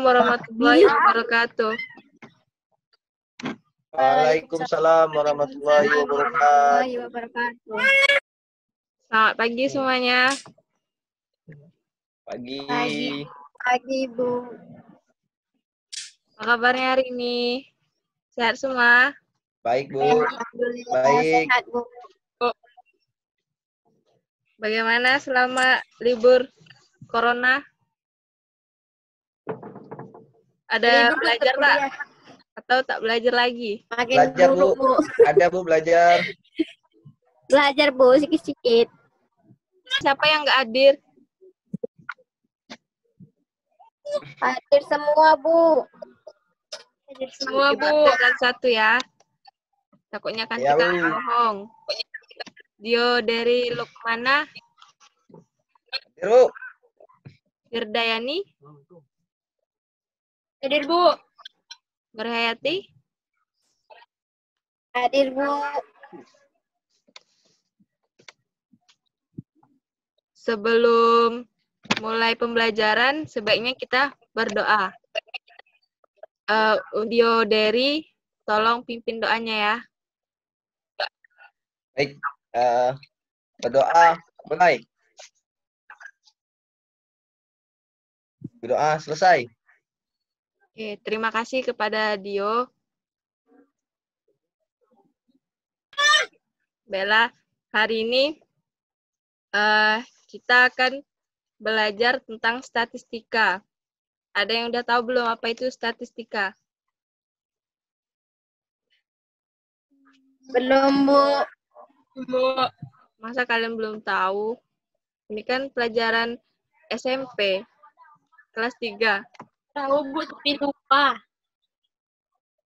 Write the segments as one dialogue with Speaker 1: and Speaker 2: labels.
Speaker 1: warahmatullahi wabarakatuh.
Speaker 2: Waalaikumsalam warahmatullahi wabarakatuh.
Speaker 1: Selamat pagi semuanya.
Speaker 2: Pagi.
Speaker 3: Pagi, Bu.
Speaker 1: Apa kabarnya hari ini? Sehat semua?
Speaker 2: Baik, Bu.
Speaker 3: Alhamdulillah
Speaker 2: Baik.
Speaker 3: sehat, Bu.
Speaker 1: Bagaimana selama libur corona? Ada
Speaker 3: Libur
Speaker 1: belajar
Speaker 3: tetap
Speaker 1: tak?
Speaker 3: kuliah.
Speaker 1: Atau tak belajar lagi?
Speaker 3: Makin
Speaker 2: Belajar, Bu.
Speaker 3: buruk, Bu.
Speaker 2: Ada, Bu, belajar.
Speaker 3: Belajar, Bu, sikit-sikit.
Speaker 1: Siapa yang nggak hadir?
Speaker 3: Hadir semua, Bu. Hadir
Speaker 1: Semua, Bu. Dan satu ya. Takutnya kan
Speaker 2: Ya,
Speaker 1: kita
Speaker 2: Bu.
Speaker 1: bohong. Dio dari Lukmana,
Speaker 2: Bu.
Speaker 1: Firdayani,
Speaker 3: Hadir, Bu.
Speaker 1: Nurhayati,
Speaker 3: Hadir, Bu.
Speaker 1: sebelum mulai pembelajaran sebaiknya kita berdoa. Dio dari, tolong pimpin doanya ya.
Speaker 2: Baik. Berdoa. Mulai. Berdoa selesai.
Speaker 1: Oke, terima kasih kepada Dio. Bella, hari ini kita akan belajar tentang statistika. Ada yang udah tahu belum apa itu statistika?
Speaker 3: Belum, Bu.
Speaker 1: Masa kalian belum tahu? Ini kan pelajaran SMP, kelas 3.
Speaker 3: Tahu, Bu, tapi lupa.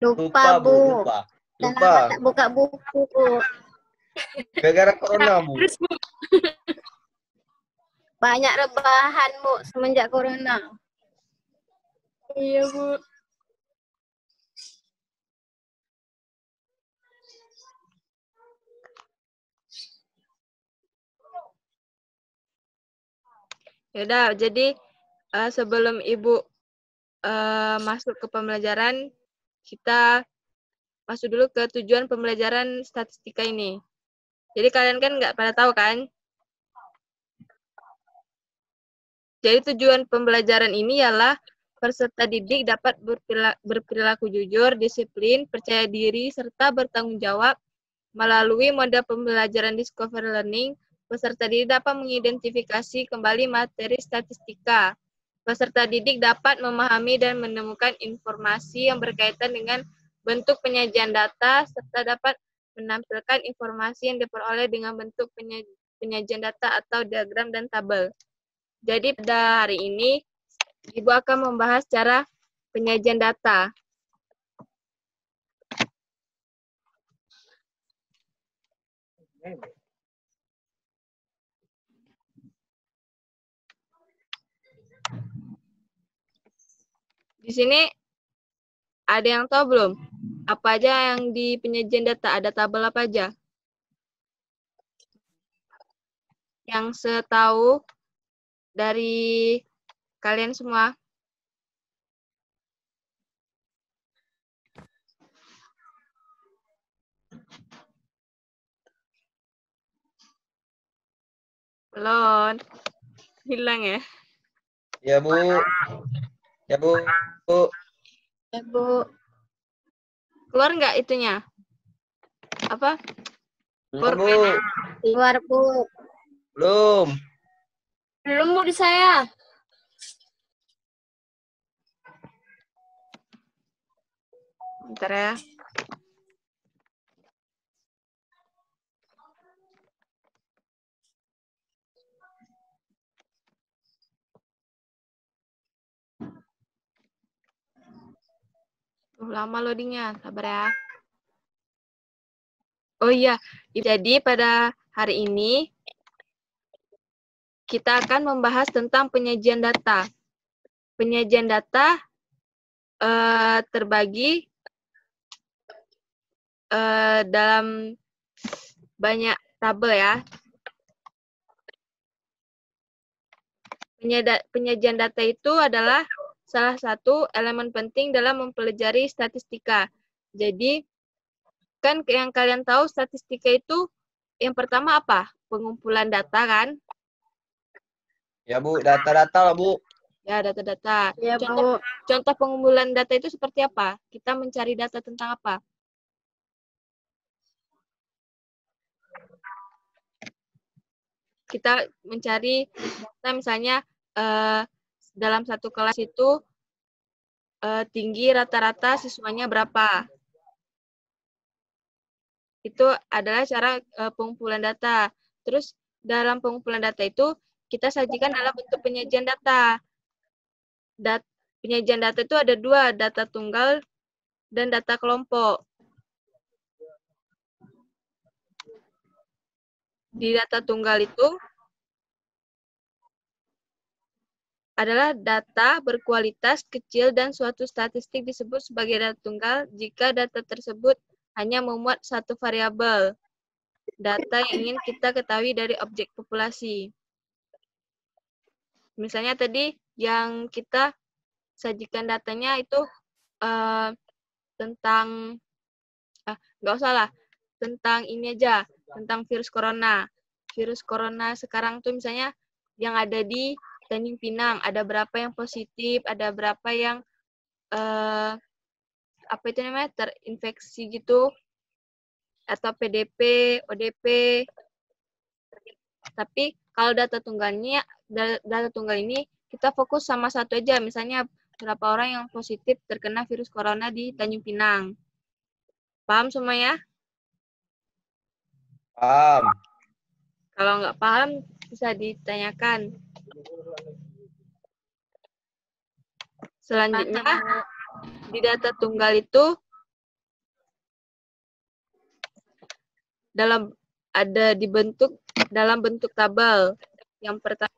Speaker 2: Lupa, Bu.
Speaker 3: Bu.
Speaker 2: Lupa.
Speaker 3: Dan
Speaker 2: Lupa.
Speaker 3: lama tak buka buku, Bu.
Speaker 2: Gara-gara corona, Bu.
Speaker 3: Banyak rebahan, Bu, semenjak corona. Iya, Bu.
Speaker 1: Yaudah, jadi sebelum Ibu masuk ke pembelajaran, kita masuk dulu ke tujuan pembelajaran statistika ini. Jadi kalian kan nggak pada tahu kan? Jadi tujuan pembelajaran ini ialah peserta didik dapat berperilaku jujur, disiplin, percaya diri, serta bertanggung jawab. Melalui mode pembelajaran discovery learning, peserta didik dapat mengidentifikasi kembali materi statistika. Peserta didik dapat memahami dan menemukan informasi yang berkaitan dengan bentuk penyajian data, serta dapat menampilkan informasi yang diperoleh dengan bentuk penyajian data atau diagram dan tabel. Jadi pada hari ini, Ibu akan membahas cara penyajian data. Di sini ada yang tahu belum? Apa aja yang di penyajian data? Ada tabel apa aja? Yang setahu dari kalian semua. Belum. Hilang ya?
Speaker 2: Ya, Bu. Ya, Bu. Bu.
Speaker 3: Ya, Bu.
Speaker 1: Keluar nggak itunya? Apa?
Speaker 2: Belum, Bu.
Speaker 3: Keluar, Bu.
Speaker 2: Belum.
Speaker 3: Belum, Bu, di saya.
Speaker 1: Bentar ya. Lama loadingnya, sabar ya. Oh iya, jadi pada hari ini kita akan membahas tentang penyajian data. Penyajian data terbagi dalam banyak tabel ya. Penyajian data itu adalah salah satu elemen penting dalam mempelajari statistika. Jadi, kan yang kalian tahu statistika itu yang pertama apa? Pengumpulan data kan?
Speaker 2: Ya, Bu. Data-data lah, Bu.
Speaker 1: Ya, data-data.
Speaker 3: Ya,
Speaker 1: Contoh,
Speaker 3: Bu.
Speaker 1: contoh pengumpulan data itu seperti apa? Kita mencari data tentang apa? Kita mencari data misalnya dalam satu kelas itu tinggi rata-rata siswanya berapa. Itu adalah cara pengumpulan data. Terus dalam pengumpulan data itu kita sajikan dalam bentuk penyajian data. Penyajian data itu ada dua, data tunggal dan data kelompok. Di data tunggal itu adalah data berkualitas kecil dan suatu statistik disebut sebagai data tunggal jika data tersebut hanya memuat satu variabel data yang ingin kita ketahui dari objek populasi. Misalnya tadi yang kita sajikan datanya itu tentang, nggak usah lah, tentang ini aja, tentang virus corona. Virus corona sekarang tuh misalnya yang ada di Tanjung Pinang, ada berapa yang positif, ada berapa yang apa itu namanya, terinfeksi gitu, atau PDP, ODP. Tapi kalau data tunggal ini kita fokus sama satu aja, misalnya berapa orang yang positif terkena virus corona di Tanjung Pinang. Paham semuanya?
Speaker 2: Paham.
Speaker 1: Kalau nggak paham bisa ditanyakan. Selanjutnya di data tunggal itu ada dibentuk dalam bentuk tabel. Yang pertama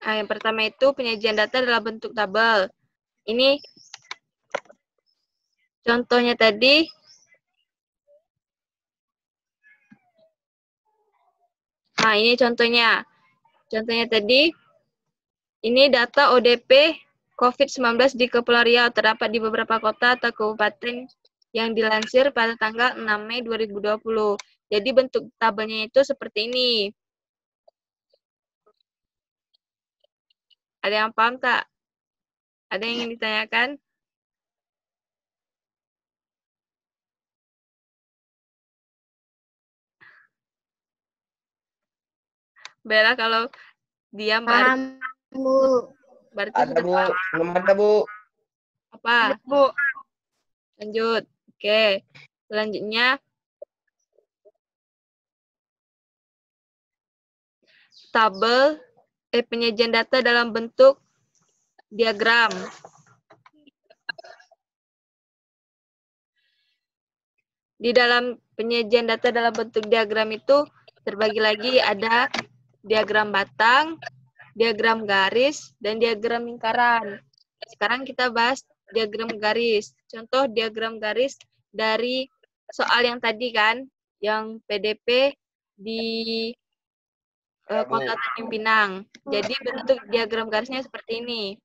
Speaker 1: yang pertama itu penyajian data dalam bentuk tabel. Ini contohnya tadi. Nah, ini contohnya. Contohnya tadi, ini data ODP COVID-19 di Kepulauan Riau terdapat di beberapa kota atau kabupaten yang dilansir pada tanggal 6 Mei 2020. Jadi bentuk tabelnya itu seperti ini. Ada yang paham tak? Ada yang ingin ditanyakan? Bella kalau diam
Speaker 3: Paham, Bu.
Speaker 1: berarti
Speaker 2: Ada,
Speaker 1: sudah
Speaker 2: Bu.
Speaker 1: paham.
Speaker 2: Belum ada, Bu.
Speaker 1: Apa?
Speaker 3: Bu.
Speaker 1: Lanjut. Oke. Selanjutnya, tabel penyajian data dalam bentuk diagram. Di dalam penyajian data dalam bentuk diagram itu terbagi lagi, ada diagram batang, diagram garis, dan diagram lingkaran. Sekarang kita bahas diagram garis. Contoh diagram garis dari soal yang tadi kan, yang PDP di Kota Tanjung Pinang. Jadi bentuk diagram garisnya seperti ini.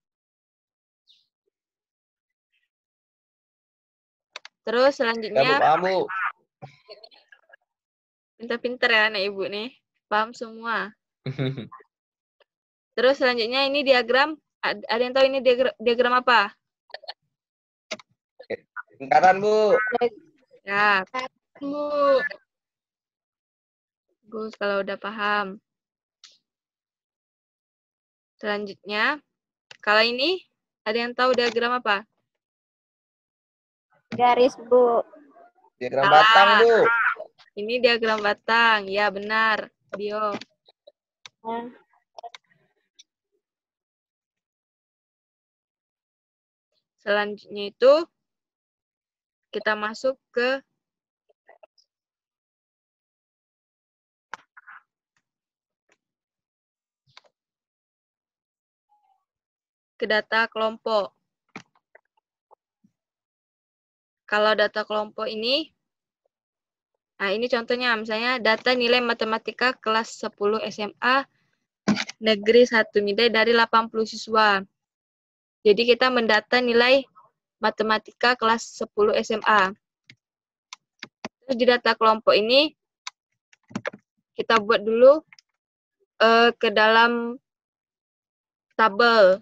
Speaker 1: Terus selanjutnya,
Speaker 2: Ya, Bu. Paham, Bu.
Speaker 1: pinter-pinter ya anak ibu nih, paham semua. Terus selanjutnya ini diagram, ada yang tahu ini diagram apa?
Speaker 2: Lingkaran, Bu.
Speaker 1: Ya,
Speaker 3: Bu.
Speaker 1: bagus kalau udah paham. Selanjutnya, kalau ini ada yang tahu diagram apa?
Speaker 3: Garis, Bu.
Speaker 2: Diagram batang, Bu.
Speaker 1: Ini diagram batang, ya benar, Dio. Selanjutnya itu kita masuk ke data kelompok. kalau data kelompok ini, nah ini contohnya, misalnya data nilai matematika kelas 10 SMA Negeri 1 nilai dari 80 siswa. Jadi kita mendata nilai matematika kelas 10 SMA. Terus di data kelompok ini, kita buat dulu ke dalam tabel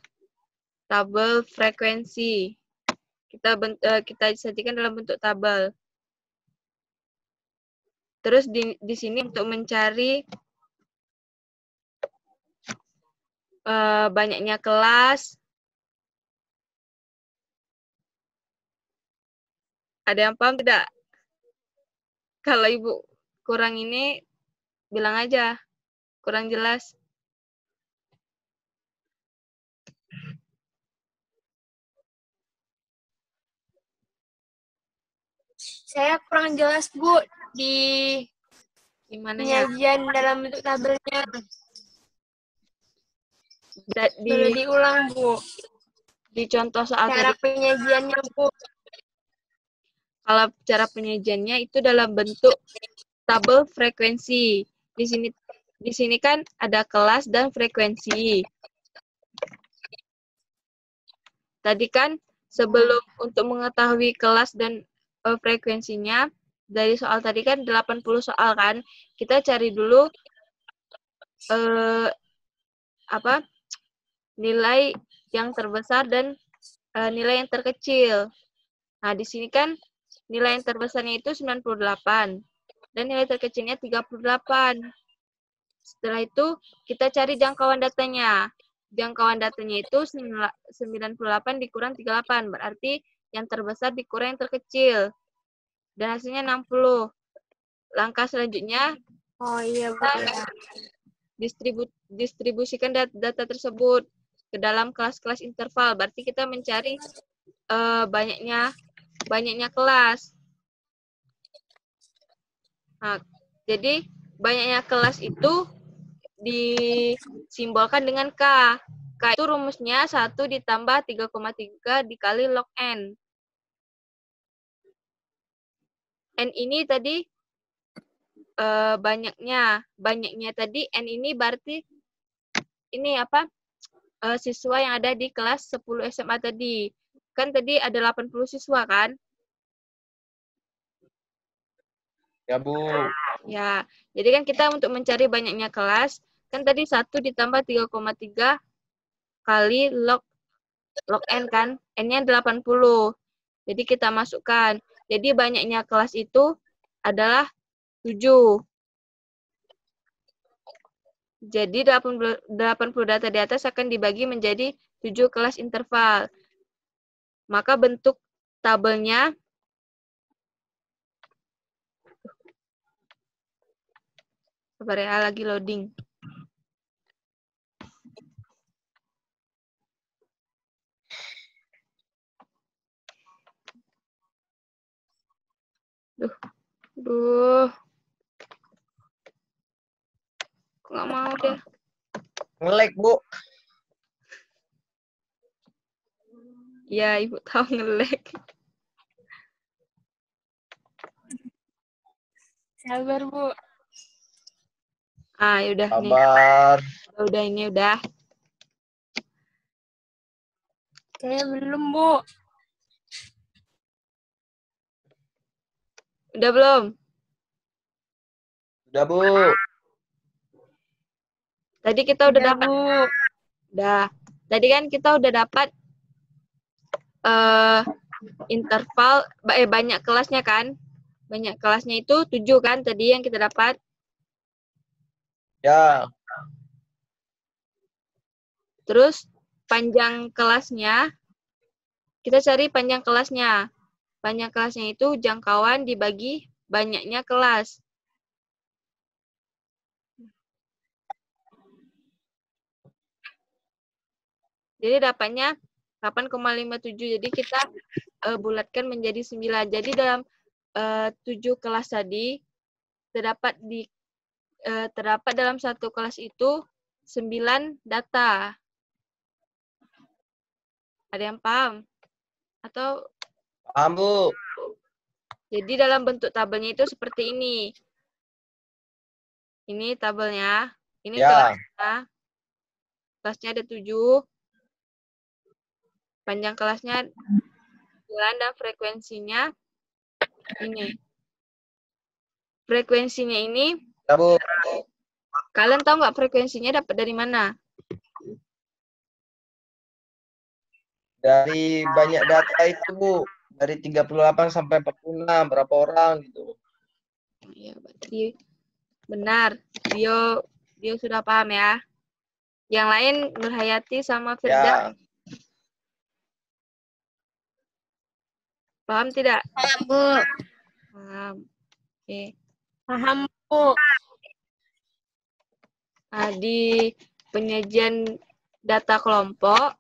Speaker 1: frekuensi. Kita sajikan dalam bentuk tabel. Terus di sini untuk mencari banyaknya kelas. Ada yang paham tidak? Kalau Ibu kurang ini, bilang aja. Kurang jelas.
Speaker 3: Saya kurang jelas, Bu, di
Speaker 1: Gimana ya?
Speaker 3: penyajian dalam bentuk tabelnya. Boleh
Speaker 1: Di
Speaker 3: diulang, Bu.
Speaker 1: contoh soal
Speaker 3: Cara
Speaker 1: tadi,
Speaker 3: penyajiannya, Bu.
Speaker 1: kalau cara penyajiannya itu dalam bentuk tabel frekuensi. Di sini kan ada kelas dan frekuensi. Tadi kan sebelum untuk mengetahui kelas dan frekuensinya, dari soal tadi kan 80 soal kan, kita cari dulu nilai yang terbesar dan nilai yang terkecil. Nah, di sini kan nilai yang terbesarnya itu 98 dan nilai terkecilnya 38. Setelah itu kita cari jangkauan datanya. Jangkauan datanya itu 98 dikurang 38, berarti yang terbesar dikurang yang terkecil. Dan hasilnya 60. Langkah selanjutnya,
Speaker 3: Oh iya, Bu.
Speaker 1: kita distribusikan data tersebut ke dalam kelas-kelas interval. Berarti kita mencari banyaknya kelas. Nah, jadi banyaknya kelas itu disimbolkan dengan K. K itu rumusnya 1 ditambah 3,3 dikali log N. N ini tadi banyaknya tadi, N ini berarti ini apa? Siswa yang ada di kelas 10 SMA tadi. Kan tadi ada 80 siswa kan?
Speaker 2: Ya, Bu.
Speaker 1: Ya, jadi kan kita untuk mencari banyaknya kelas, kan tadi 1 ditambah 3,3 kali log N kan, N-nya 80. Jadi kita masukkan. Jadi banyaknya kelas itu adalah 7. Jadi 80 data di atas akan dibagi menjadi 7 kelas interval. Maka bentuk tabelnya sabar ya, lagi loading. Duh. Kok nggak mau deh.
Speaker 2: Nge-lag, Bu.
Speaker 1: Ya, Ibu tahu nge-lag.
Speaker 3: Sabar, Bu.
Speaker 1: Ah, yaudah nih.
Speaker 2: Sabar.
Speaker 1: Udah ini udah.
Speaker 3: Saya belum, Bu.
Speaker 1: Udah belum?
Speaker 2: Udah, Bu.
Speaker 1: Tadi kita udah dapat.
Speaker 3: Bu.
Speaker 1: Udah. Tadi kan kita udah dapat interval banyak kelasnya kan? Banyak kelasnya itu 7 kan tadi yang kita dapat.
Speaker 2: Ya.
Speaker 1: Terus panjang kelasnya, kita cari panjang kelasnya. Panjang kelasnya itu jangkauan dibagi banyaknya kelas. Jadi dapatnya 8,57. Jadi kita bulatkan menjadi 9. Jadi dalam 7 kelas tadi terdapat dalam satu kelas itu 9 data. Ada yang paham? Atau
Speaker 2: Paham, Bu.
Speaker 1: Jadi dalam bentuk tabelnya itu seperti ini. Ini tabelnya. Ini
Speaker 2: Ya.
Speaker 1: kelasnya. Kelasnya ada 7. Panjang kelasnya 9 dan frekuensinya ini. Frekuensinya ini,
Speaker 2: Ya, Bu.
Speaker 1: kalian tahu nggak frekuensinya dapat dari mana?
Speaker 2: Dari banyak data itu, Bu. Dari 38 sampai 46, berapa orang gitu.
Speaker 1: Ya, berarti benar. Dia sudah paham ya. Yang lain Nur Hayati sama Firda.
Speaker 2: Ya.
Speaker 1: Paham tidak?
Speaker 3: Paham, Bu.
Speaker 1: Paham. Oke.
Speaker 3: Paham, Bu.
Speaker 1: Nah, di penyajian data kelompok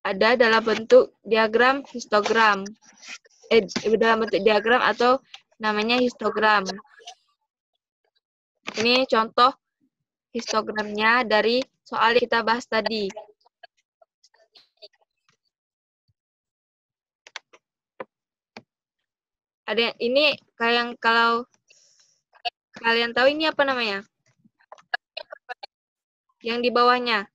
Speaker 1: ada dalam bentuk diagram histogram. Dalam bentuk diagram atau namanya histogram. Ini contoh histogramnya dari soal yang kita bahas tadi. Ada ini kayak kalau kalian tahu ini apa namanya? Yang di bawahnya.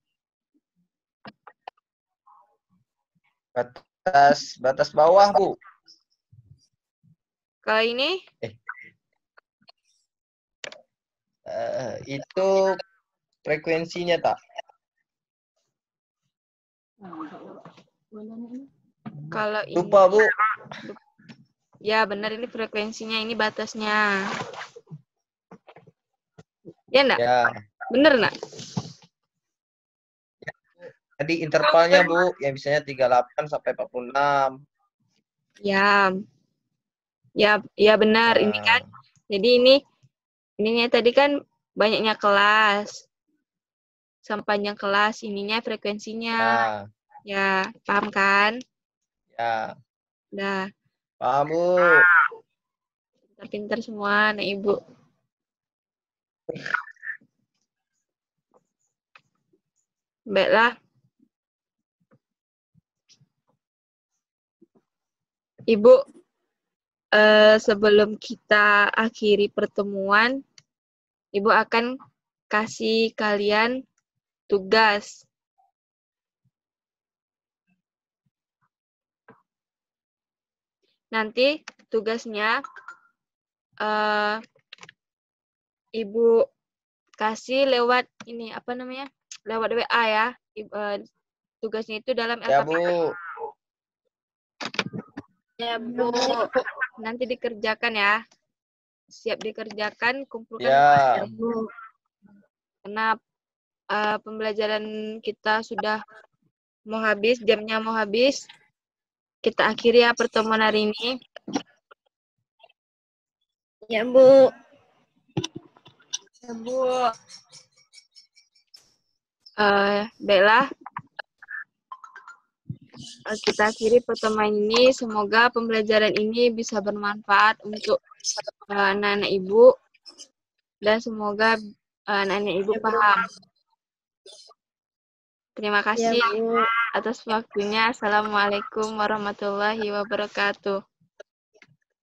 Speaker 2: Batas bawah, Bu.
Speaker 1: Kalau ini
Speaker 2: Itu frekuensinya, tak?
Speaker 1: kalau ini.
Speaker 2: Lupa, Bu.
Speaker 1: Ya, benar ini frekuensinya, ini batasnya. Ya enggak?
Speaker 2: Ya.
Speaker 1: Bener enggak?
Speaker 2: Tadi intervalnya, Bu, yang biasanya 38 sampai 46.
Speaker 1: Ya. Ya benar ini kan. Jadi ininya tadi kan banyaknya kelas. Sampainya kelas, ininya frekuensinya. Ya, paham kan?
Speaker 2: Ya.
Speaker 1: Nah,
Speaker 2: Paham, Bu.
Speaker 1: pintar-pintar semua anak Ibu. Baiklah. Ibu, sebelum kita akhiri pertemuan, Ibu akan kasih kalian tugas. Nanti tugasnya Ibu kasih lewat ini apa namanya? Lewat WA ya. Tugasnya itu dalam
Speaker 2: Ya,
Speaker 1: LKP.
Speaker 2: Bu.
Speaker 3: Ya, Bu.
Speaker 1: Nanti dikerjakan ya. Siap dikerjakan, kumpulkan
Speaker 2: Ya.
Speaker 1: Bu. Karena pembelajaran kita sudah mau habis, jamnya mau habis. Kita akhiri ya pertemuan hari ini.
Speaker 3: Ya, Bu. Ya, Bu.
Speaker 1: Baiklah. Kita akhiri pertemuan ini. Semoga pembelajaran ini bisa bermanfaat untuk anak-anak Ibu. Dan semoga anak-anak Ibu paham. Terima kasih atas waktunya. Assalamualaikum warahmatullahi wabarakatuh.